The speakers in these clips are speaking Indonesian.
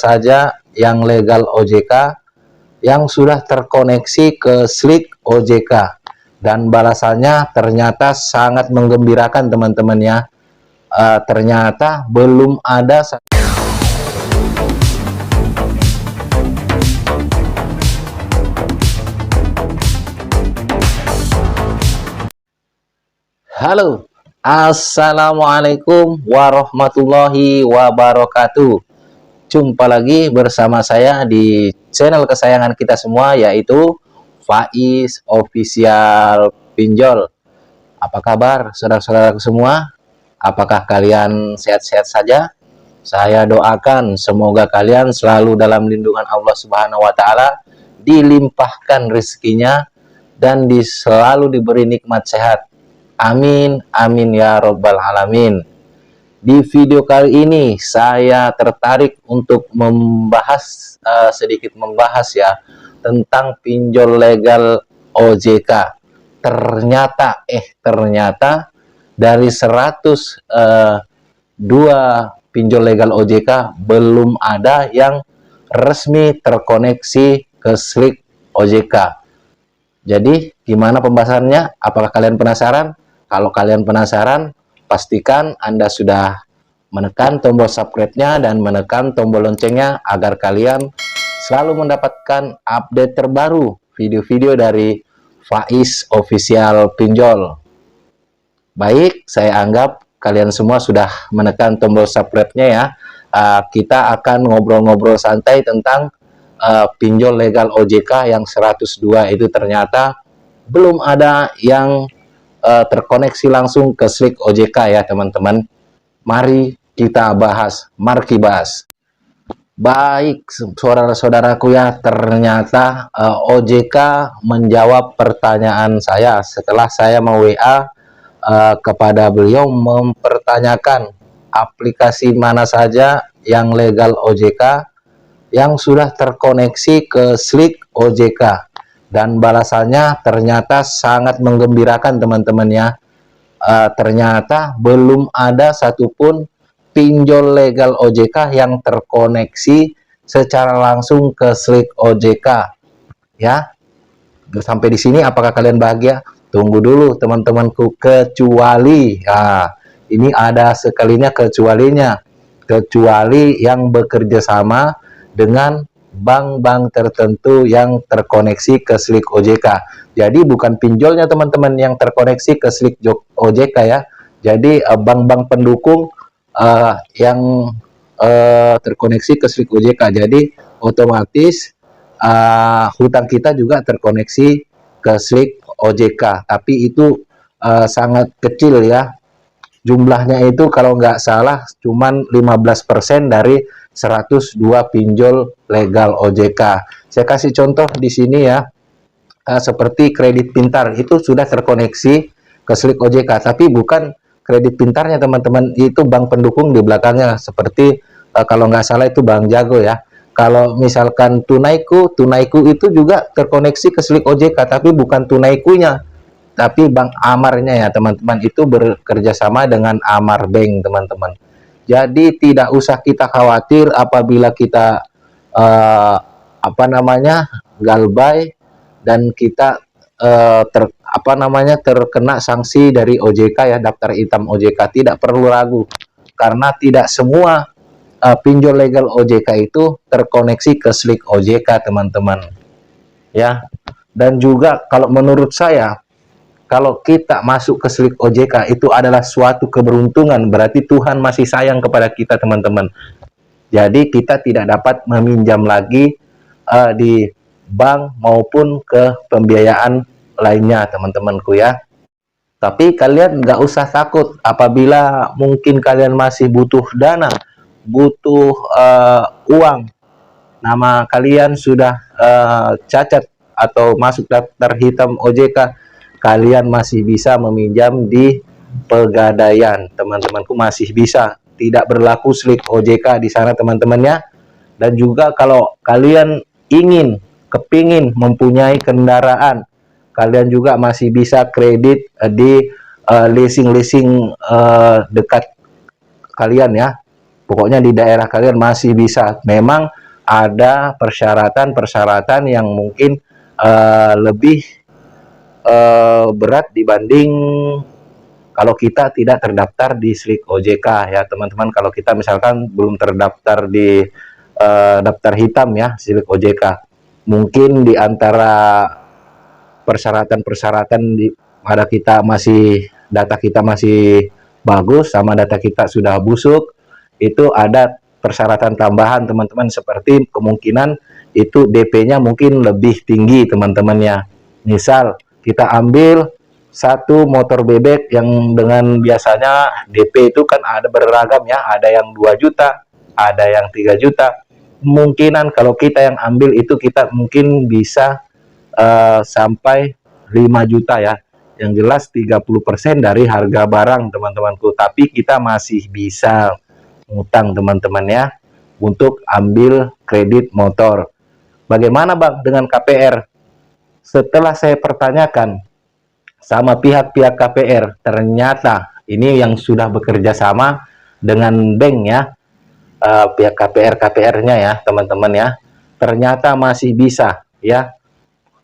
saja yang legal OJK yang sudah terkoneksi ke Slick OJK, dan balasannya ternyata sangat menggembirakan teman-teman ya. Ternyata belum ada. Halo, assalamualaikum warahmatullahi wabarakatuh. Jumpa lagi bersama saya di channel kesayangan kita semua, yaitu Faiz Official Pinjol. Apa kabar saudara-saudaraku semua? Apakah kalian sehat-sehat saja? Saya doakan semoga kalian selalu dalam lindungan Allah Subhanahu wa Ta'ala, dilimpahkan rezekinya dan selalu diberi nikmat sehat. Amin, amin ya robbal alamin. Di video kali ini saya tertarik untuk sedikit membahas ya tentang pinjol legal OJK. Ternyata dari 102 pinjol legal OJK belum ada yang resmi terkoneksi ke Slick OJK. Jadi gimana pembahasannya? Apakah kalian penasaran? Kalau kalian penasaran, pastikan Anda sudah menekan tombol subscribe-nya dan menekan tombol loncengnya agar kalian selalu mendapatkan update terbaru video-video dari Faiz Official Pinjol. Baik, saya anggap kalian semua sudah menekan tombol subscribe-nya ya. Kita akan ngobrol-ngobrol santai tentang pinjol legal OJK yang 102 itu ternyata belum ada yang terkoneksi langsung ke Slick OJK ya teman-teman. Mari kita bahas, mari bahas. Baik saudara-saudaraku ya, ternyata OJK menjawab pertanyaan saya setelah saya WA kepada beliau mempertanyakan aplikasi mana saja yang legal OJK yang sudah terkoneksi ke Slick OJK. Dan balasannya ternyata sangat menggembirakan teman-teman ya. Ternyata belum ada satupun pinjol legal OJK yang terkoneksi secara langsung ke Slick OJK ya. Sampai di sini apakah kalian bahagia? Tunggu dulu teman-temanku, kecuali ini ada sekalinya kecualinya, kecuali yang bekerja sama dengan bank-bank tertentu yang terkoneksi ke Slick OJK. Jadi bukan pinjolnya teman-teman yang terkoneksi ke Slick OJK ya. Jadi bank-bank pendukung yang terkoneksi ke Slick OJK. Jadi otomatis hutang kita juga terkoneksi ke Slick OJK. Tapi itu sangat kecil ya. Jumlahnya itu kalau nggak salah cuman 15% dari 102 pinjol legal OJK. Saya kasih contoh di sini ya, seperti kredit pintar itu sudah terkoneksi ke Slick OJK, tapi bukan kredit pintarnya teman-teman, itu bank pendukung di belakangnya, seperti kalau nggak salah itu Bank Jago ya. Kalau misalkan Tunaiku itu juga terkoneksi ke Slick OJK, tapi bukan Tunaikunya, tapi Bank Amarnya ya teman-teman, itu bekerja sama dengan Amar Bank teman-teman. Jadi tidak usah kita khawatir apabila kita galbay dan kita terkena sanksi dari OJK ya, daftar hitam OJK. Tidak perlu ragu, karena tidak semua pinjol legal OJK itu terkoneksi ke Slick OJK teman-teman ya. Dan juga kalau menurut saya, kalau kita masuk ke Slick OJK itu adalah suatu keberuntungan, berarti Tuhan masih sayang kepada kita teman-teman. Jadi kita tidak dapat meminjam lagi di bank maupun ke pembiayaan lainnya teman-temanku ya. Tapi kalian nggak usah takut apabila mungkin kalian masih butuh dana, butuh uang, nama kalian sudah cacat atau masuk daftar hitam OJK, kalian masih bisa meminjam di Pegadaian teman-temanku, masih bisa, tidak berlaku Slick OJK di sana teman-temannya. Dan juga kalau kalian kepingin mempunyai kendaraan, kalian juga masih bisa kredit di leasing dekat kalian ya, pokoknya di daerah kalian masih bisa. Memang ada persyaratan-persyaratan yang mungkin lebih berat dibanding kalau kita tidak terdaftar di SLIK OJK ya teman-teman. Kalau kita misalkan belum terdaftar di daftar hitam ya SLIK OJK, mungkin di antara persyaratan-persyaratan pada kita masih data kita masih bagus sama data kita sudah busuk, itu ada persyaratan tambahan teman-teman, seperti kemungkinan itu DP-nya mungkin lebih tinggi teman-teman ya. Misal kita ambil satu motor bebek yang dengan biasanya DP itu kan ada beragam ya, ada yang 2 juta, ada yang 3 juta. Kemungkinan kalau kita yang ambil itu kita mungkin bisa sampai 5 juta ya. Yang jelas 30% dari harga barang teman-temanku, tapi kita masih bisa ngutang teman-teman ya untuk ambil kredit motor. Bagaimana Bang dengan KPR? Setelah saya pertanyakan sama pihak-pihak KPR, ternyata ini yang sudah bekerja sama dengan bank ya, pihak KPR-nya ya teman-teman ya, ternyata masih bisa ya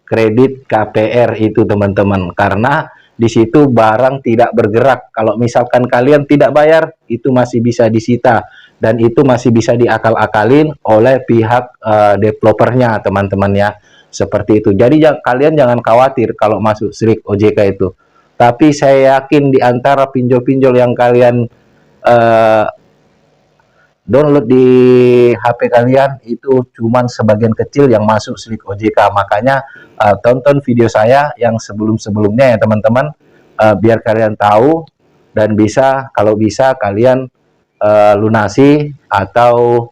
kredit KPR itu teman-teman, karena di situ barang tidak bergerak. Kalau misalkan kalian tidak bayar, itu masih bisa disita dan itu masih bisa diakal-akalin oleh pihak developernya teman-teman ya, seperti itu. Jadi kalian jangan khawatir kalau masuk SLIK OJK itu. Tapi saya yakin di antara pinjol-pinjol yang kalian download di HP kalian itu cuman sebagian kecil yang masuk SLIK OJK. Makanya tonton video saya yang sebelum-sebelumnya ya teman-teman, biar kalian tahu dan bisa, kalau bisa kalian lunasi atau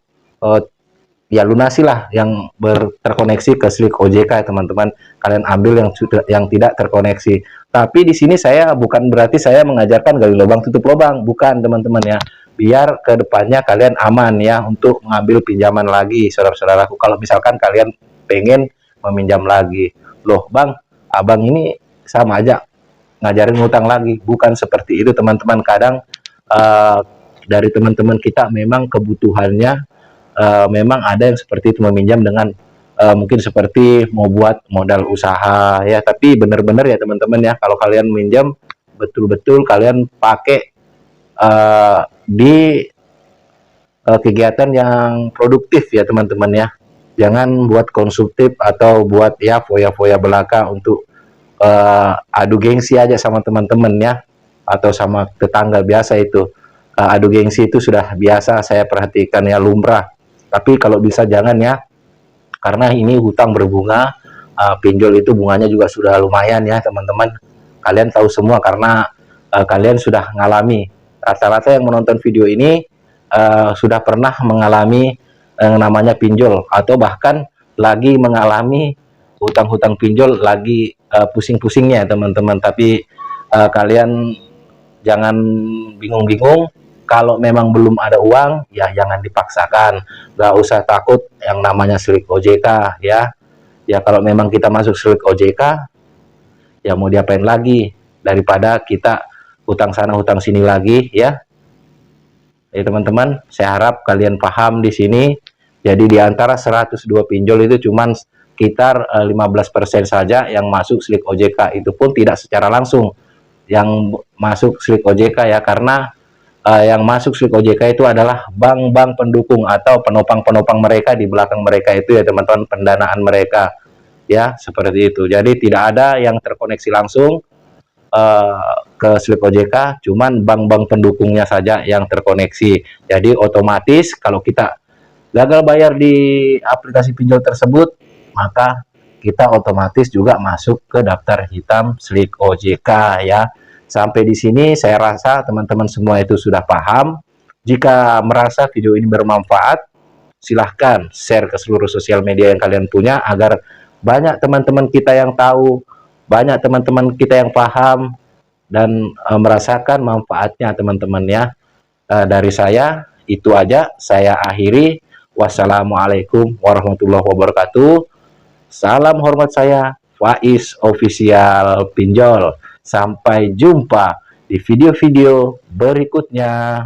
ya lunasi lah yang terkoneksi ke SLIK OJK ya teman-teman. Kalian ambil yang tidak terkoneksi. Tapi di sini saya bukan berarti saya mengajarkan gali lubang tutup lubang, bukan teman-teman ya. Biar kedepannya kalian aman ya untuk mengambil pinjaman lagi saudara-saudaraku. Kalau misalkan kalian pengen meminjam lagi, loh Bang, abang ini sama aja ngajarin ngutang lagi. Bukan seperti itu teman-teman. Kadang dari teman-teman kita memang kebutuhannya memang ada yang seperti itu, meminjam dengan mungkin seperti mau buat modal usaha ya. Tapi benar-benar ya teman-teman ya, kalau kalian minjam betul-betul kalian pakai di kegiatan yang produktif ya teman-teman ya. Jangan buat konsumtif atau buat ya foya-foya belaka untuk adu gengsi aja sama teman-teman ya, atau sama tetangga. Biasa itu adu gengsi itu sudah biasa saya perhatikan ya, lumrah. Tapi kalau bisa jangan ya, karena ini hutang berbunga, pinjol itu bunganya juga sudah lumayan ya teman-teman. Kalian tahu semua karena kalian sudah ngalami. Rata-rata yang menonton video ini sudah pernah mengalami namanya pinjol, atau bahkan lagi mengalami hutang-hutang pinjol, lagi pusing-pusingnya teman-teman. Tapi kalian jangan bingung-bingung. Kalau memang belum ada uang ya jangan dipaksakan, nggak usah takut yang namanya SLIK OJK ya. Ya kalau memang kita masuk SLIK OJK ya mau diapain lagi daripada kita hutang sana hutang sini lagi ya. Ya teman-teman, saya harap kalian paham di sini. Jadi di antara 102 pinjol itu cuman sekitar 15% saja yang masuk SLIK OJK, itu pun tidak secara langsung yang masuk SLIK OJK ya, karena yang masuk SLIK OJK itu adalah bank-bank pendukung atau penopang-penopang mereka di belakang mereka itu ya teman-teman, pendanaan mereka ya, seperti itu. Jadi tidak ada yang terkoneksi langsung ke SLIK OJK, cuman bank-bank pendukungnya saja yang terkoneksi. Jadi otomatis kalau kita gagal bayar di aplikasi pinjol tersebut, maka kita otomatis juga masuk ke daftar hitam SLIK OJK ya. Sampai di sini saya rasa teman-teman semua itu sudah paham. Jika merasa video ini bermanfaat, silahkan share ke seluruh sosial media yang kalian punya agar banyak teman-teman kita yang tahu, banyak teman-teman kita yang paham dan merasakan manfaatnya teman-teman ya. Dari saya itu aja, saya akhiri. Wassalamualaikum warahmatullahi wabarakatuh. Salam hormat saya, Faiz Official Pinjol. Sampai jumpa di video-video berikutnya.